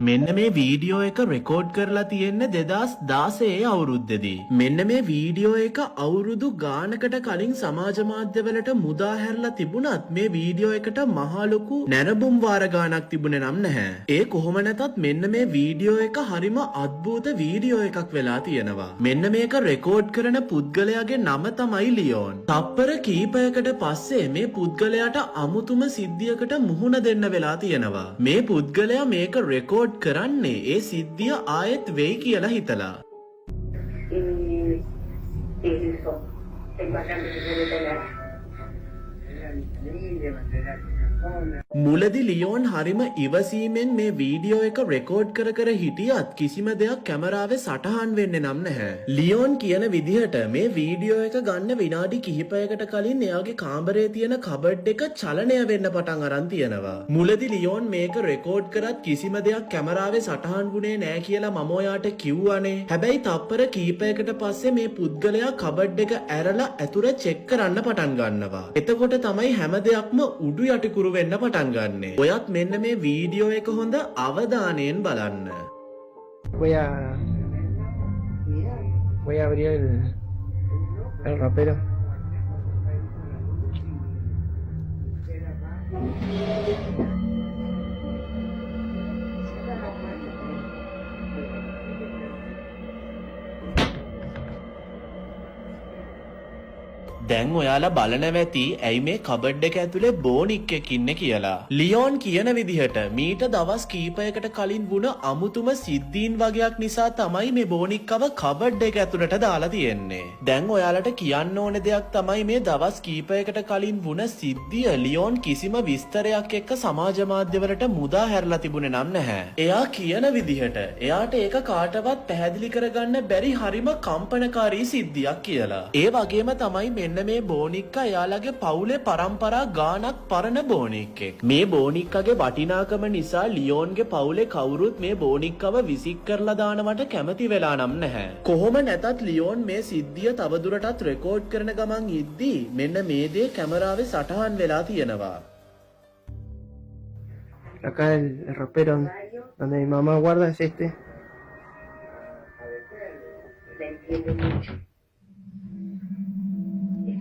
මෙන්න මේ වීඩියෝ එක රෙකෝඩ් කරලා තියෙන්නේ 2016 අවුරුද්දේදී. මෙන්න මේ වීඩියෝ එක අවුරුදු ගානකට කලින් සමාජ මාධ්‍යවලට මුදා හැරලා තිබුණත් මේ වීඩියෝ එකට මහා ලොකු නැරඹුම් වාර ගානක් තිබුණේ නම් නැහැ. ඒ කොහොම නැතත් මෙන්න මේ වීඩියෝ එක හරිම අద్භූත වීඩියෝ එකක් වෙලා තියෙනවා. මෙන්න මේක රෙකෝඩ් කරන පුද්ගලයාගේ නම තමයි ලියෝන්. තප්පර කීපයකට පස්සේ මේ පුද්ගලයාට අමුතුම සිද්ධියකට මුහුණ දෙන්න වෙලා තියෙනවා. මේ පුද්ගලයා මේක රෙකෝඩ් කරන්නේ ඒ සිද්ධිය ආයෙත් වෙයි කියලා හිතලා. මුලදී ලියෝන් හරිම ඉවසීමෙන් මේ වීඩියෝ එක රෙකෝඩ් කර හිටියත් කිසිම දෙයක් කැමරාවේ සටහන් වෙන්නේ නම් නැහැ. ලියෝන් කියන විදිහට මේ වීඩියෝ එක ගන්න විනාඩි කිහිපයකට කලින් එයාගේ කාමරේ තියෙන කබඩ් එක චලනය වෙන්න පටන් අරන් තියෙනවා. මුලදී ලියෝන් මේක රෙකෝඩ් කරත් කිසිම දෙයක් කැමරාවේ සටහන් වුණේ නැහැ කියලා මම ඔයාට කිව්වනේ. හැබැයි තප්පර කීපයකට පස්සේ මේ පුද්ගලයා කබඩ් එක ඇරලා ඇතුළ චෙක් කරන්න පටන් ගන්නවා. එතකොට තමයි හැම දෙයක්ම උඩු යටිකුරු වෙන්න පටන් ගන්නෙ. ඔයත් මෙන්න මේ වීඩියෝ එක හොඳ අවධානයෙන් බලන්න. Voy a abrir el rapero. දැන් ඔයාලා බලනවා ඇති ඇයි මේ කබඩ් එක ඇතුලේ බෝනික් එකක් ඉන්නේ කියලා. ලියෝන් කියන විදිහට මීට දවස් කීපයකට කලින් වුණ අමුතුම සිද්ධීන් වගේක් නිසා තමයි මේ බෝනික්කව කබඩ් එක ඇතුලට දාලා තියෙන්නේ. දැන් ඔයාලට කියන්න ඕන දෙයක් තමයි මේ දවස් කීපයකට කලින් වුණ සිද්ධිය ලියෝන් කිසිම විස්තරයක් එක්ක සමාජ මාධ්‍යවලට මුදා හැරලා තිබුණේ නම් නැහැ. එයා කියන විදිහට එයාට ඒක කාටවත් පැහැදිලි කරගන්න බැරි හරිම කම්පනකාරී සිද්ධියක් කියලා. ඒ වගේම තමයි මෙන්න මේ බෝනික්කා එයාලගේ පවුලේ පරම්පරා ගානක් පරණ බෝනික්කෙක්. මේ බෝනික්කගේ වටිනාකම නිසා ලියෝන්ගේ පවුලේ කවුරුත් මේ බෝනික්කව විසික් කරලා දානවට කැමති වෙලා නම් නැහැ. කොහොම නැතත් ලියෝන් මේ සිද්ධිය තවදුරටත් රෙකෝඩ් කරන ගමන් ඉද්දී මෙන්න මේ දේ කැමරාවේ සටහන් වෙලා තියෙනවා. Acá el ropero donde mi mamá guarda es este.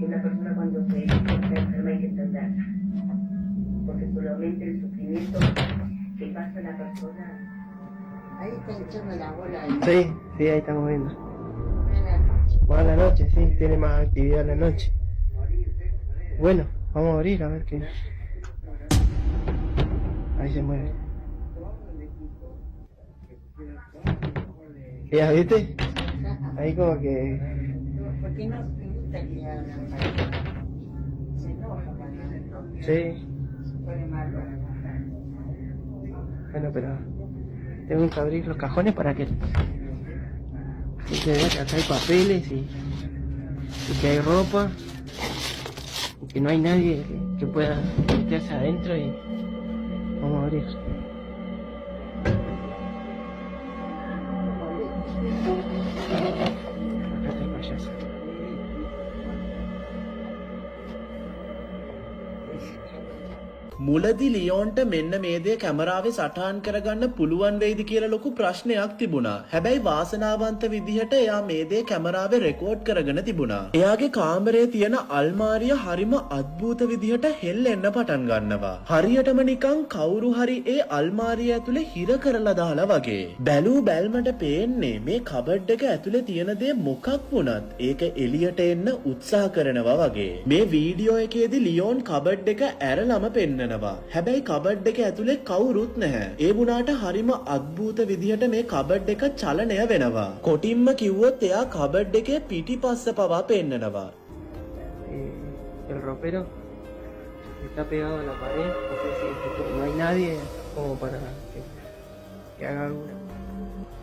Una persona cuando se enferma hay que entenderla, porque solamente el sufrimiento que pasa la persona. Ahí está echando la bola. Sí, sí, ahí estamos viendo. Buenas noches, sí, tiene más actividad en la noche. Bueno, vamos a abrir a ver qué. Ahí se mueve. ¿Ya viste? Ahí como que... ¿Por qué no te gusta que se enoja para Sí. pone malo? Bueno, pero tengo que abrir los cajones para que se vea que acá hay papeles y que hay ropa y que no hay nadie que pueda meterse adentro y vamos a abrir. Acá está el payaso. මුලදී ලියෝන්ට මෙන්න මේ දේ කැමරාවේ සටහන් කරගන්න පුළුවන් වෙයිද කියලා ලොකු ප්‍රශ්නයක් තිබුණා. හැබැයි වාසනාවන්ත විදිහට එයා මේ දේ කැමරාවේ රෙකෝඩ් කරගෙන තිබුණා. එයාගේ කාමරේ තියෙන අල්මාරිය හරිම අద్භූත විදිහට හෙල්ලෙන්න පටන් ගන්නවා. හරියටම නිකන් කවුරු හරි ඒ අල්මාරිය ඇතුලේ හිර කරලා දාලා වගේ. බැලූ බැල්මට පේන්නේ මේ කබඩ් එක ඇතුලේ තියෙන දේ මොකක් වුණත් ඒක එළියට එන්න උත්සාහ කරනවා වගේ. මේ වීඩියෝ එකේදී ලියෝන් කබඩ් එක ඇරලම පෙන්නනවා. හැබැයි කබඩ් එක ඇතුලේ කවුරුත් නැහැ. ඒ වුණාට හරිම අద్භූත විදිහට මේ කබඩ් එක චලනය වෙනවා. කොටින්ම කිව්වොත් එයා කබඩ් එකේ පිටිපස්ස පවා පෙන්නනවා. El ropero está pegado a la pared, no hay nadie como para que haga alguna.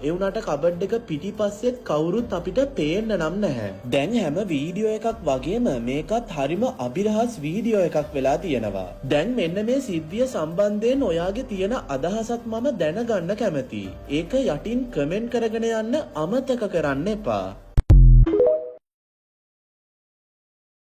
ඒ වුණාට කබඩ් එක පිටිපස්සෙත් කවුරුත් අපිට පේන්න නම් නැහැ. දැන් හැම වීඩියෝ එකක් වගේම මේකත් හරිම අභිරහස් වීඩියෝ එකක් වෙලා තියෙනවා. දැන් මෙන්න මේ සිද්ධිය සම්බන්ධයෙන් ඔයාගේ තියෙන අදහසක් මම දැනගන්න කැමතියි. ඒක යටින් කමෙන්ට් කරගෙන යන්න අමතක කරන්න එපා.